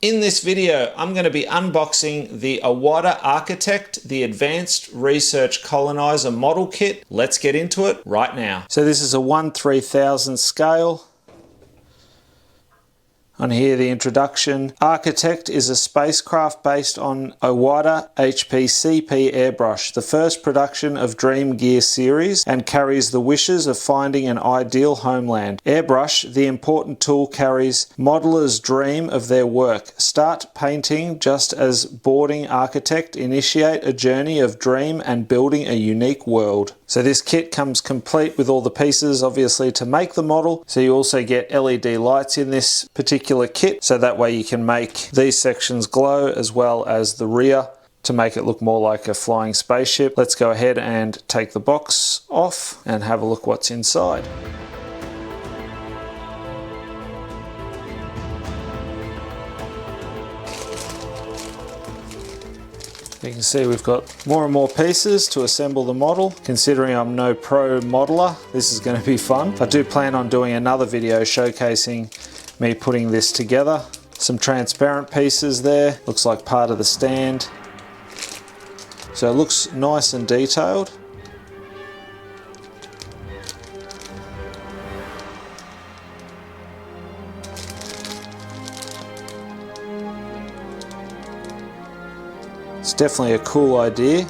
In this video, I'm going to be unboxing the Iwata Arkhitect, the Advanced Research Colonizer Model Kit. Let's get into it right now. So this is a 1/3000 scale. On here, the introduction. Architect is a spacecraft based on Iwata HPCP Airbrush, the first production of Dream Gear series, and carries the wishes of finding an ideal homeland. Airbrush, the important tool, carries modelers' dream of their work. Start painting just as boarding Architect, initiate a journey of dream and building a unique world. So this kit comes complete with all the pieces, obviously, to make the model. So you also get LED lights in this particular kit, so that way you can make these sections glow as well as the rear to make it look more like a flying spaceship. Let's go ahead and take the box off and have a look what's inside. You can see we've got more and more pieces to assemble the model. Considering I'm no pro modeler, this is going to be fun. I do plan on doing another video showcasing me putting this together. Some transparent pieces there, looks like part of the stand. So it looks nice and detailed. It's definitely a cool idea,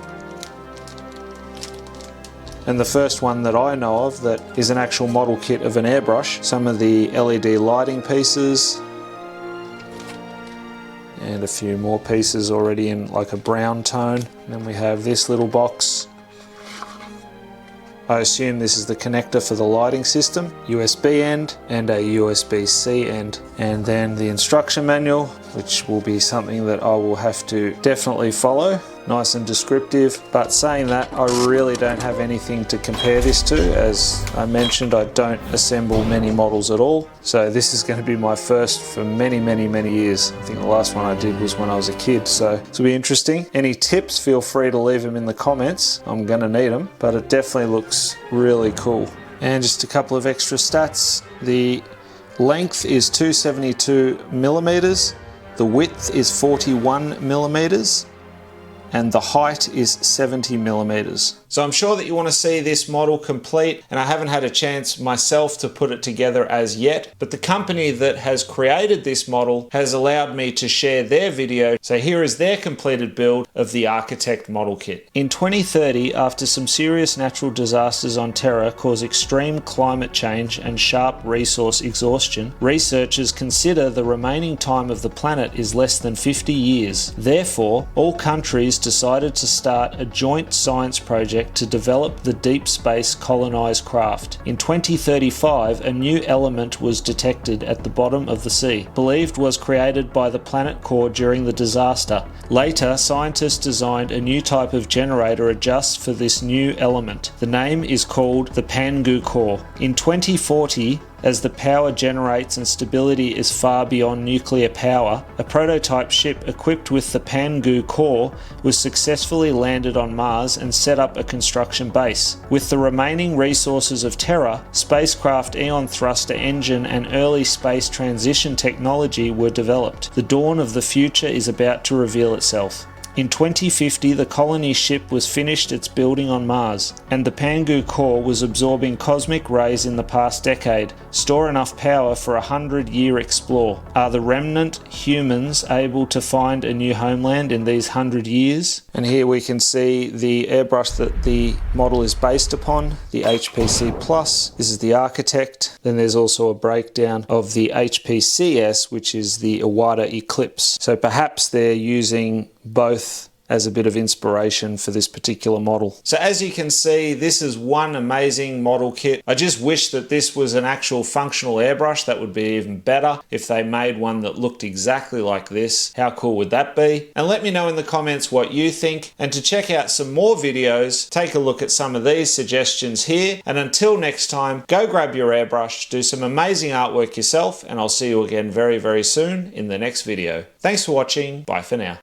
and the first one that I know of that is an actual model kit of an airbrush. Some of the LED lighting pieces and a few more pieces already in like a brown tone. And then we have this little box. I assume this is the connector for the lighting system, USB end and a USB-C end. And then the instruction manual, which will be something that I will have to definitely follow. Nice and descriptive, but saying that, I really don't have anything to compare this to. As I mentioned, I don't assemble many models at all. So this is going to be my first for many years. I think the last one I did was when I was a kid, so this will be interesting. Any tips, feel free to leave them in the comments. I'm going to need them, but it definitely looks really cool. And just a couple of extra stats. The length is 272 millimeters. The width is 41 millimeters. And the height is 70 millimeters. So I'm sure that you want to see this model complete, and I haven't had a chance myself to put it together as yet, but the company that has created this model has allowed me to share their video. So here is their completed build of the Architect Model Kit. In 2030, after some serious natural disasters on Terra cause extreme climate change and sharp resource exhaustion, researchers consider the remaining time of the planet is less than 50 years. Therefore, all countries decided to start a joint science project to develop the deep space colonized craft. In 2035, a new element was detected at the bottom of the sea, believed was created by the planet core during the disaster. Later, scientists designed a new type of generator just for this new element. The name is called the Pangu core. In 2040, as the power generates and stability is far beyond nuclear power, a prototype ship equipped with the Pangu core was successfully landed on Mars and set up a construction base. With the remaining resources of Terra, spacecraft Eon thruster engine and early space transition technology were developed. The dawn of the future is about to reveal itself. In 2050, the colony ship was finished its building on Mars, and the Pangu core was absorbing cosmic rays in the past decade. Store enough power for a 100-year explore. Are the remnant humans able to find a new homeland in these 100 years? And here we can see the airbrush that the model is based upon, the HPC Plus. This is the Architect. Then there's also a breakdown of the HPCS, which is the Iwata Eclipse. So perhaps they're using both as a bit of inspiration for this particular model. So as you can see, this is one amazing model kit. I just wish that this was an actual functional airbrush. That would be even better if they made one that looked exactly like this. How cool would that be? And let me know in the comments what you think. And to check out some more videos, take a look at some of these suggestions here. And until next time, go grab your airbrush, do some amazing artwork yourself, and I'll see you again very soon in the next video. Thanks for watching. Bye for now.